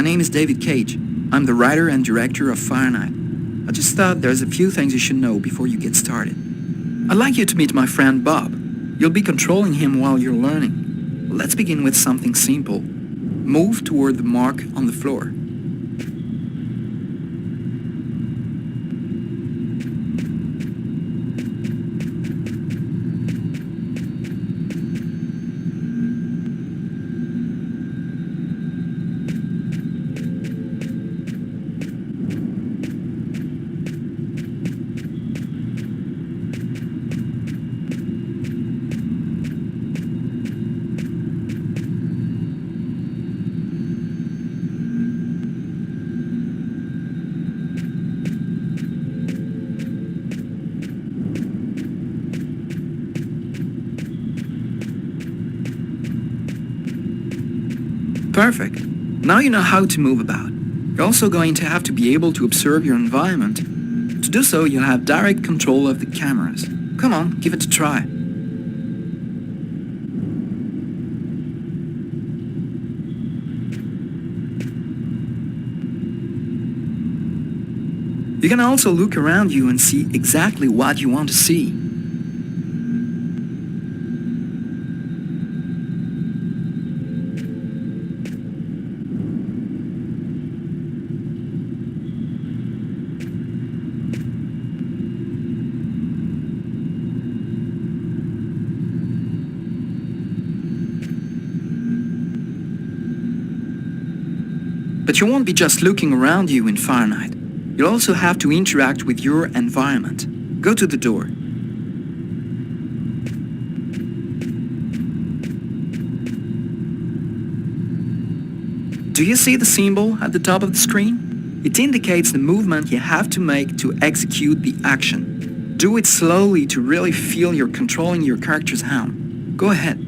name is David Cage. I'm the writer and director of Fahrenheit. I just thought there's a few things you should know before you get started. I'd like you to meet my friend Bob. You'll be controlling him while you're learning. Let's begin with something simple. Move toward the mark on the floor. Perfect. Now you know how to move about. You're also going to have to be able to observe your environment. To do so, you'll have direct control of the cameras. Come on, give it a try. You can also look around you and see exactly what you want to see. But you won't be just looking around you in Fahrenheit. You'll also have to interact with your environment. Go to the door. Do you see the symbol at the top of the screen? It indicates the movement you have to make to execute the action. Do it slowly to really feel you're controlling your character's hand. Go ahead.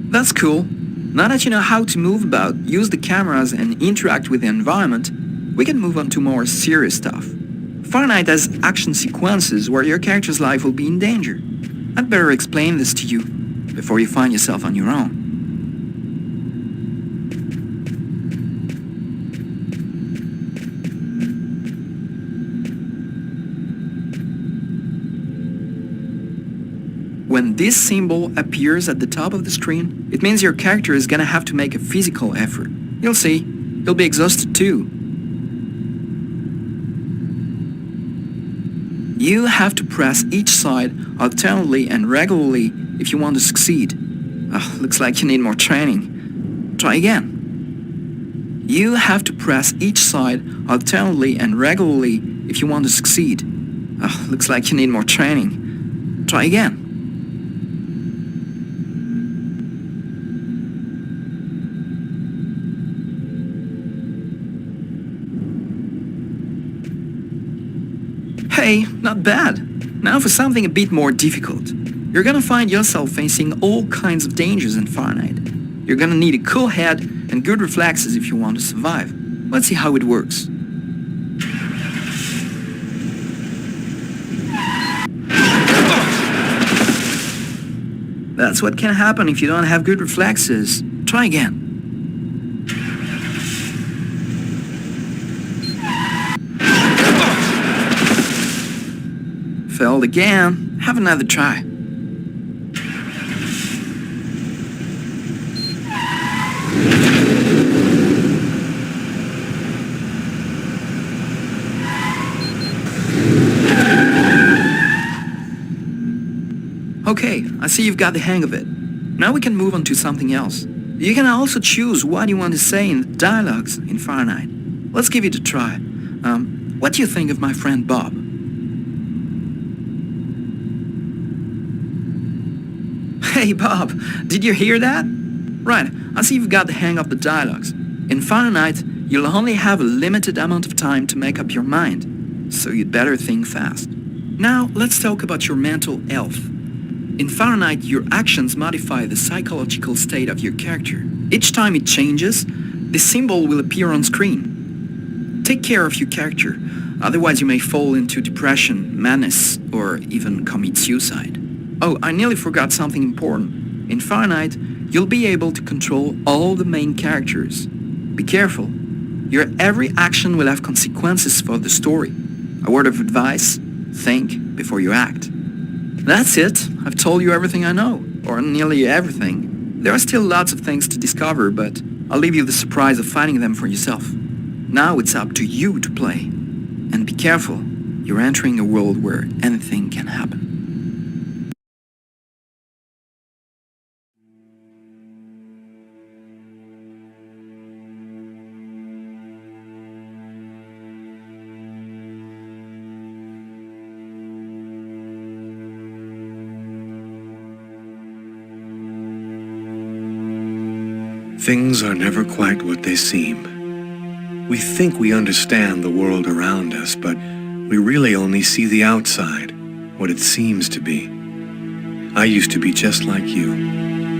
That's cool. Now that you know how to move about, use the cameras and interact with the environment, we can move on to more serious stuff. Fahrenheit has action sequences where your character's life will be in danger. I'd better explain this to you before you find yourself on your own. When this symbol appears at the top of the screen, it means your character is gonna have to make a physical effort. You'll see, you'll be exhausted too. You have to press each side alternately and regularly if you want to succeed. Looks like you need more training. Try again. You have to press each side alternately and regularly if you want to succeed. Looks like you need more training. Try again. Hey, not bad. Now for something a bit more difficult. You're gonna find yourself facing all kinds of dangers in Fahrenheit. You're gonna need a cool head and good reflexes if you want to survive. Let's see how it works. That's what can happen if you don't have good reflexes. Try again. Failed again. Have another try. Okay, I see you've got the hang of it. Now we can move on to something else. You can also choose what you want to say in the dialogues in Fahrenheit. Let's give it a try. What do you think of my friend Bob? Hey Bob, did you hear that? Right, I see you've got the hang of the dialogues. In Fahrenheit, you'll only have a limited amount of time to make up your mind, so you'd better think fast. Now, let's talk about your mental health. In Fahrenheit, your actions modify the psychological state of your character. Each time it changes, the symbol will appear on screen. Take care of your character, otherwise you may fall into depression, madness, or even commit suicide. Oh, I nearly forgot something important. In Fahrenheit, you'll be able to control all the main characters. Be careful. Your every action will have consequences for the story. A word of advice, think before you act. That's it. I've told you everything I know, or nearly everything. There are still lots of things to discover, but I'll leave you the surprise of finding them for yourself. Now it's up to you to play. And be careful. You're entering a world where anything can happen. Things are never quite what they seem. We think we understand the world around us, but we really only see the outside, what it seems to be. I used to be just like you.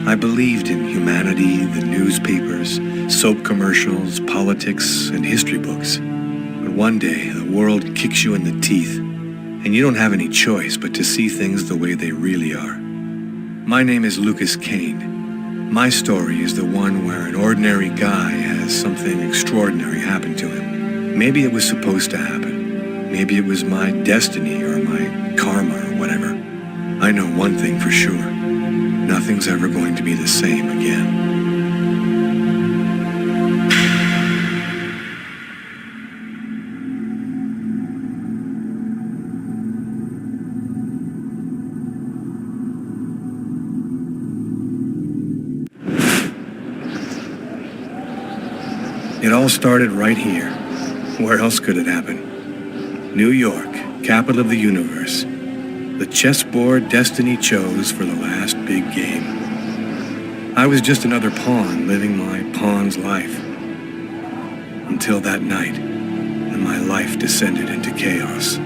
I believed in humanity, the newspapers, soap commercials, politics, and history books. But one day, the world kicks you in the teeth, and you don't have any choice but to see things the way they really are. My name is Lucas Kane. My story is the one where an ordinary guy has something extraordinary happen to him. Maybe it was supposed to happen. Maybe it was my destiny or my karma or whatever. I know one thing for sure. Nothing's ever going to be the same again. It all started right here. Where else could it happen? New York, capital of the universe. The chessboard destiny chose for the last big game. I was just another pawn living my pawn's life. Until that night, when my life descended into chaos.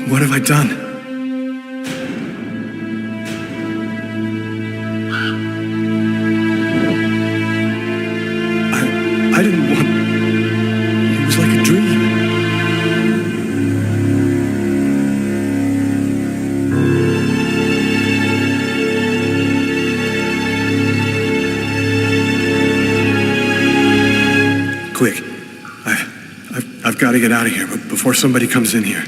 What have I done? I didn't want... It was like a dream. Quick. I've got to get out of here before somebody comes in here.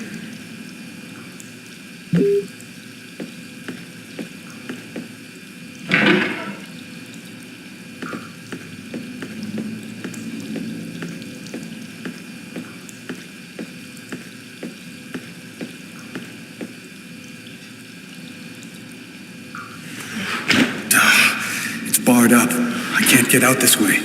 It's barred up. I can't get out this way.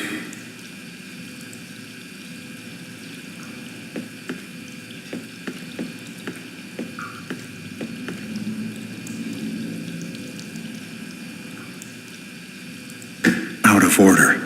Out of order.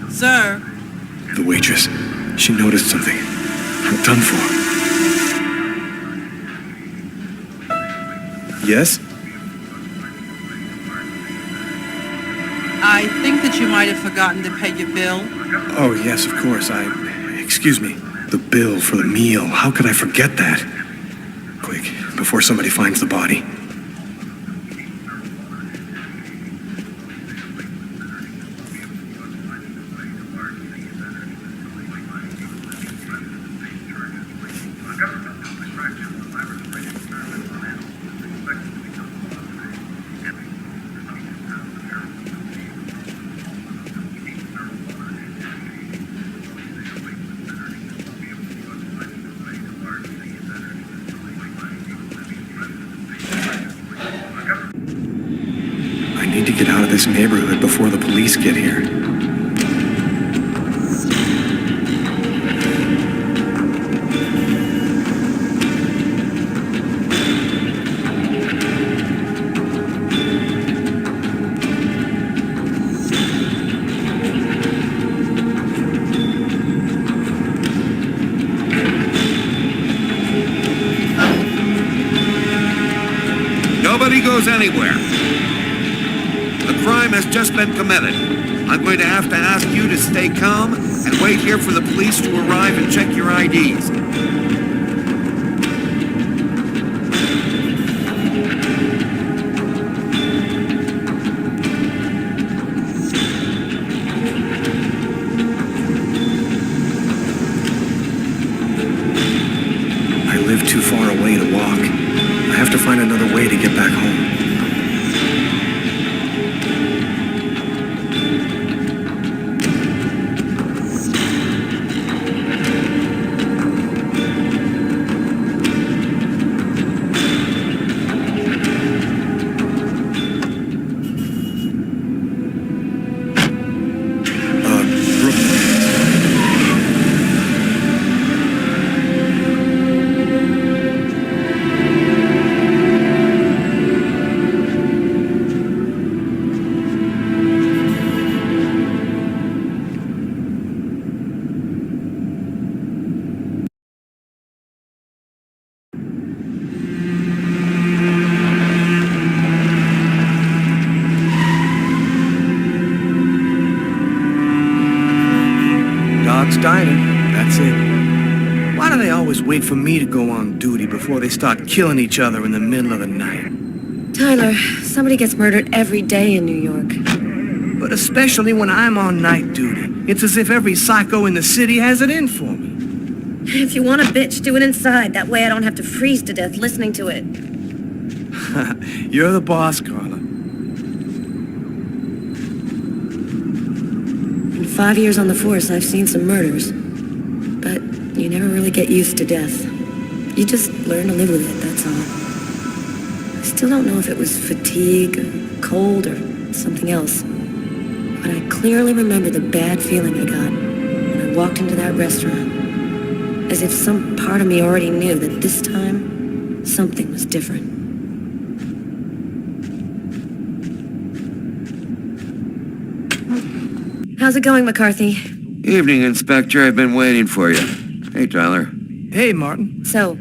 Sir? The waitress. She noticed something. I'm done for. Yes? I think that you might have forgotten to pay your bill. Oh, yes, of course. Excuse me. The bill for the meal. How could I forget that? Quick, before somebody finds the body. I need to get out of this neighborhood before the police get here. Nobody goes anywhere. The crime has just been committed. I'm going to have to ask you to stay calm and wait here for the police to arrive and check your IDs. I live too far away to walk. I have to find another way to get back home. Dog's dining. That's it. Why do they always wait for me to go on duty before they start killing each other in the middle of the night? Tyler, somebody gets murdered every day in New York. But especially when I'm on night duty. It's as if every psycho in the city has it in for me. If you want a bitch, do it inside. That way I don't have to freeze to death listening to it. You're the boss, Carla. 5 years on the force, I've seen some murders. But you never really get used to death. You just learn to live with it, that's all. I still don't know if it was fatigue, or cold, or something else. But I clearly remember the bad feeling I got when I walked into that restaurant. As if some part of me already knew that this time, something was different. How's it going, McCarthy? Evening, Inspector. I've been waiting for you. Hey, Tyler. Hey, Martin. So,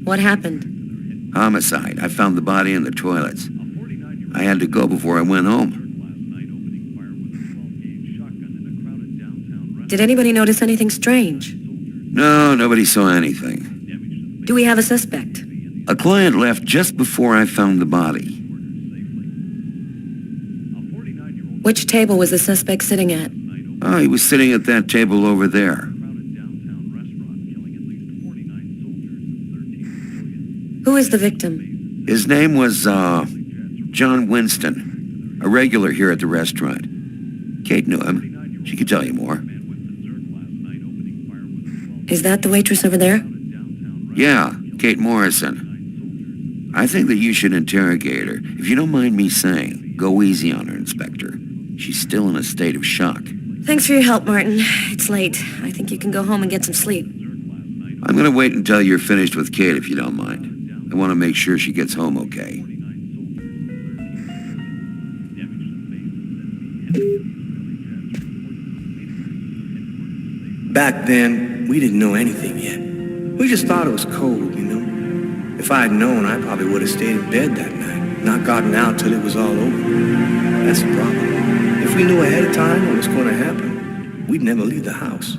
what happened? Homicide. I found the body in the toilets. I had to go before I went home. Did anybody notice anything strange? No, nobody saw anything. Do we have a suspect? A client left just before I found the body. Which table was the suspect sitting at? Oh, he was sitting at that table over there. Who is the victim? His name was, John Winston, a regular here at the restaurant. Kate knew him. She could tell you more. Is that the waitress over there? Yeah, Kate Morrison. I think that you should interrogate her. If you don't mind me saying, go easy on her, Inspector. She's still in a state of shock. Thanks for your help, Martin. It's late. I think you can go home and get some sleep. I'm gonna wait until you're finished with Kate, if you don't mind. I want to make sure she gets home okay. Back then, we didn't know anything yet. We just thought it was cold, you know? If I had known, I probably would have stayed in bed that night, not gotten out till it was all over. That's the problem. If we knew ahead of time what was going to happen, we'd never leave the house.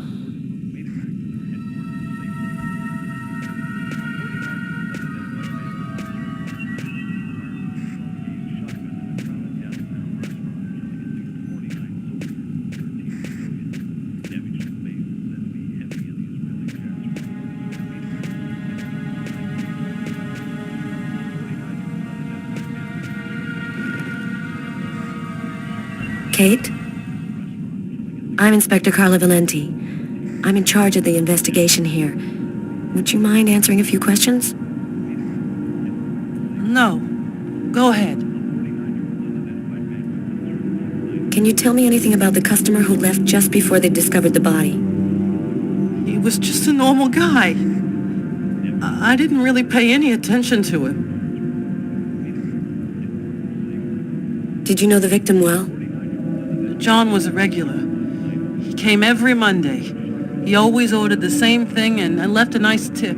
Kate? I'm Inspector Carla Valenti. I'm in charge of the investigation here. Would you mind answering a few questions? No. Go ahead. Can you tell me anything about the customer who left just before they discovered the body? He was just a normal guy. I didn't really pay any attention to him. Did you know the victim well? John was a regular. He came every Monday. He always ordered the same thing and left a nice tip.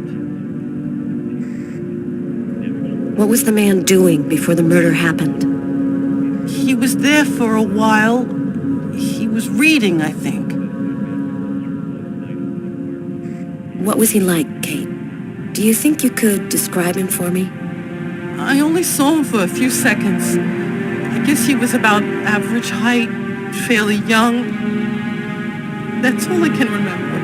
What was the man doing before the murder happened? He was there for a while. He was reading, I think. What was he like, Kate? Do you think you could describe him for me? I only saw him for a few seconds. I guess he was about average height, fairly young. That's all I can remember.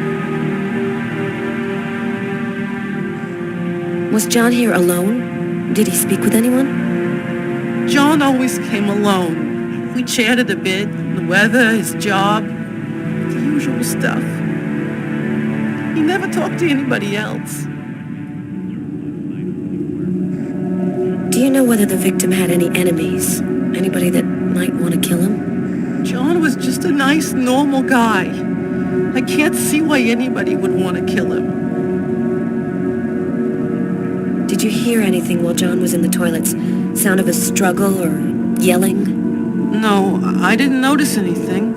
Was John here alone? Did he speak with anyone? John always came alone. We chatted a bit, the weather, his job, the usual stuff. He never talked to anybody else. Do you know whether the victim had any enemies? Anybody that might want to kill him? John was just a nice, normal guy. I can't see why anybody would want to kill him. Did you hear anything while John was in the toilets? Sound of a struggle or yelling? No, I didn't notice anything.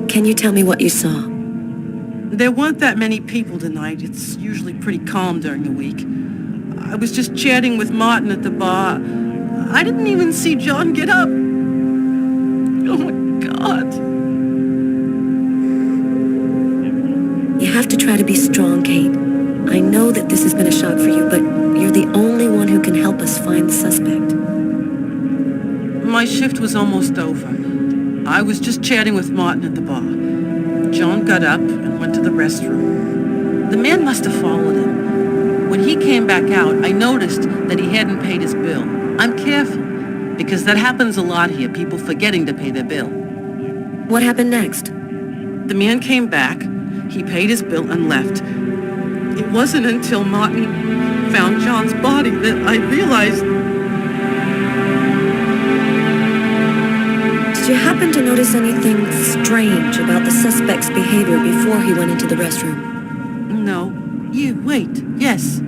Can you tell me what you saw? There weren't that many people tonight. It's usually pretty calm during the week. I was just chatting with Martin at the bar. I didn't even see John get up. Oh my God. You have to try to be strong, Kate. I know that this has been a shock for you, but you're the only one who can help us find the suspect. My shift was almost over. I was just chatting with Martin at the bar. John got up and went to the restroom. The man must have followed him. When he came back out, I noticed that he hadn't paid his bill. I'm careful, because that happens a lot here, people forgetting to pay their bill. What happened next? The man came back, he paid his bill and left. It wasn't until Martin found John's body that I realized... Did you happen to notice anything strange about the suspect's behavior before he went into the restroom? No. Wait. Yes.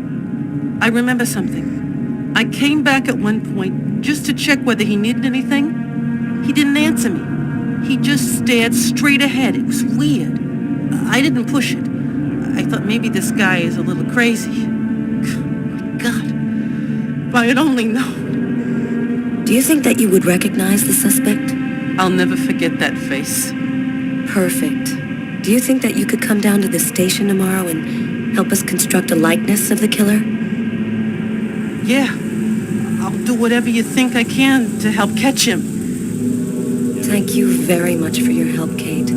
I remember something. I came back at one point just to check whether he needed anything. He didn't answer me. He just stared straight ahead. It was weird. I didn't push it. I thought maybe this guy is a little crazy. My God. If I had only known. Do you think that you would recognize the suspect? I'll never forget that face. Perfect. Do you think that you could come down to the station tomorrow and help us construct a likeness of the killer? Yeah. I'll do whatever you think I can to help catch him. Thank you very much for your help, Kate.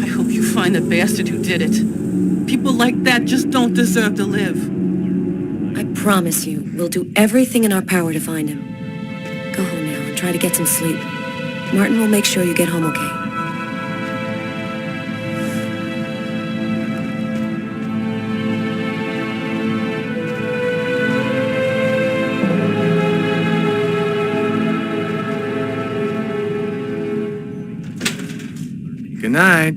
I hope you find the bastard who did it. People like that just don't deserve to live. I promise you, we'll do everything in our power to find him. Go home now and try to get some sleep. Martin will make sure you get home okay. Good night.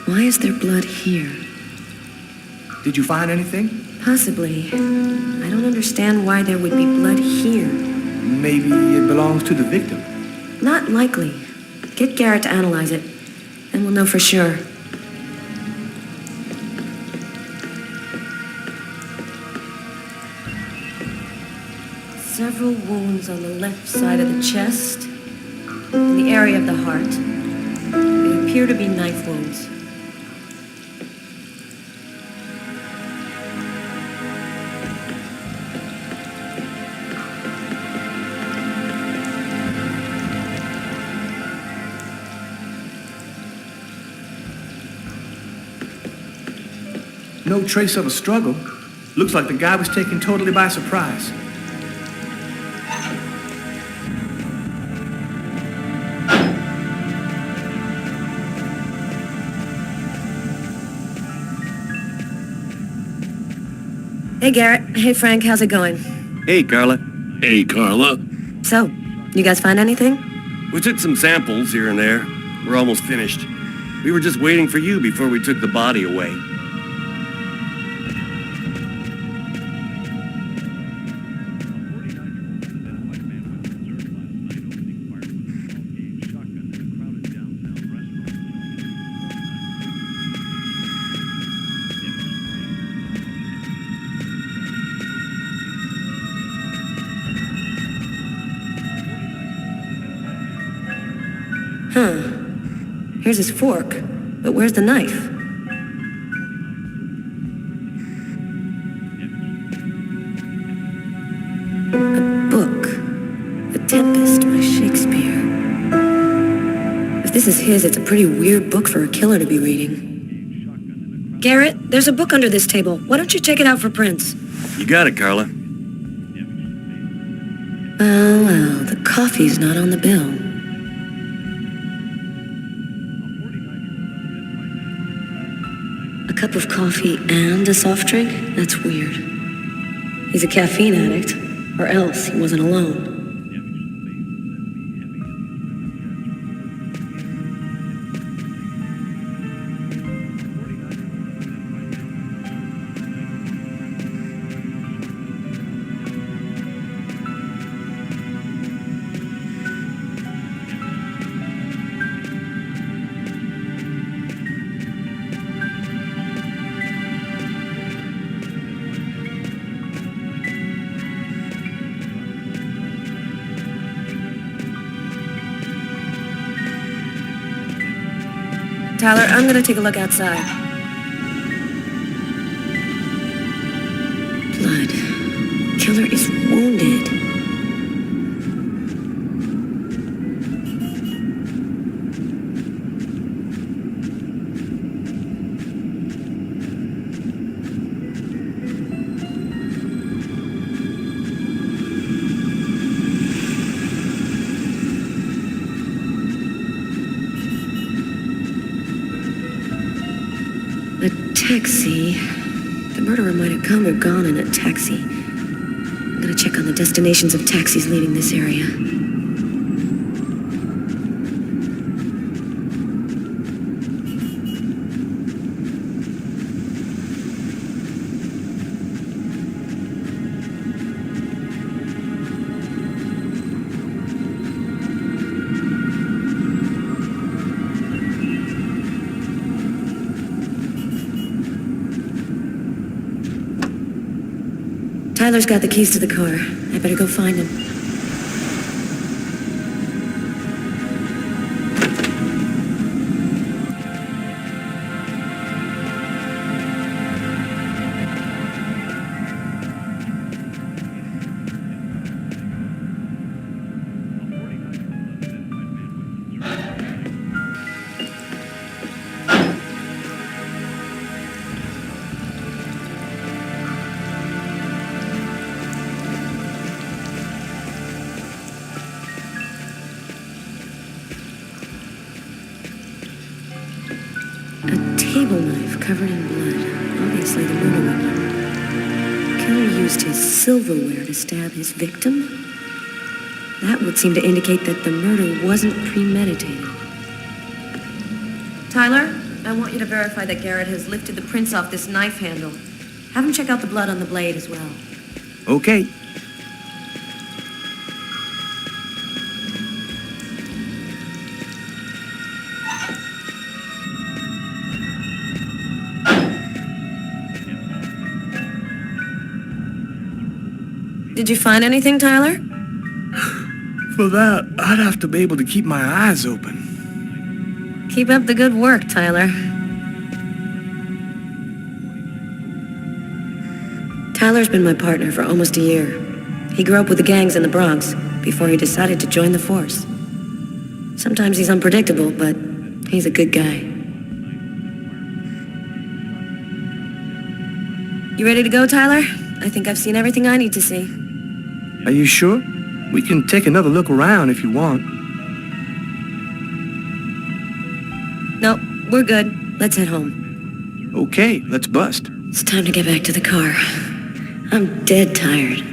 Why is there blood here? Did you find anything? Possibly. I don't understand why there would be blood here. Maybe it belongs to the victim. Not likely. Get Garrett to analyze it, and we'll know for sure. Several wounds on the left side of the chest, in the area of the heart. They appear to be knife wounds. No trace of a struggle. Looks like the guy was taken totally by surprise. Hey, Garrett. Hey, Frank. How's it going? Hey, Carla. Hey, Carla. So, you guys find anything? We took some samples here and there. We're almost finished. We were just waiting for you before we took the body away. Huh. Here's his fork, but where's the knife? A book. The Tempest by Shakespeare. If this is his, it's a pretty weird book for a killer to be reading. Garrett, there's a book under this table. Why don't you check it out for prints? You got it, Carla. Well, the coffee's not on the bill. A cup of coffee and a soft drink? That's weird. He's a caffeine addict, or else he wasn't alone. Tyler, I'm gonna take a look outside. Blood. Killer is wounded. A taxi. The murderer might have come or gone in a taxi. I'm gonna check on the destinations of taxis leaving this area. Tyler's got the keys to the car. I better go find him. A table knife covered in blood. Obviously the murder weapon. Killer used his silverware to stab his victim? That would seem to indicate that the murder wasn't premeditated. Tyler, I want you to verify that Garrett has lifted the prints off this knife handle. Have him check out the blood on the blade as well. Okay. Did you find anything, Tyler? For that, I'd have to be able to keep my eyes open. Keep up the good work, Tyler. Tyler's been my partner for almost a year. He grew up with the gangs in the Bronx before he decided to join the force. Sometimes he's unpredictable, but he's a good guy. You ready to go, Tyler? I think I've seen everything I need to see. Are you sure? We can take another look around if you want. Nope, we're good. Let's head home. Okay, let's bust. It's time to get back to the car. I'm dead tired.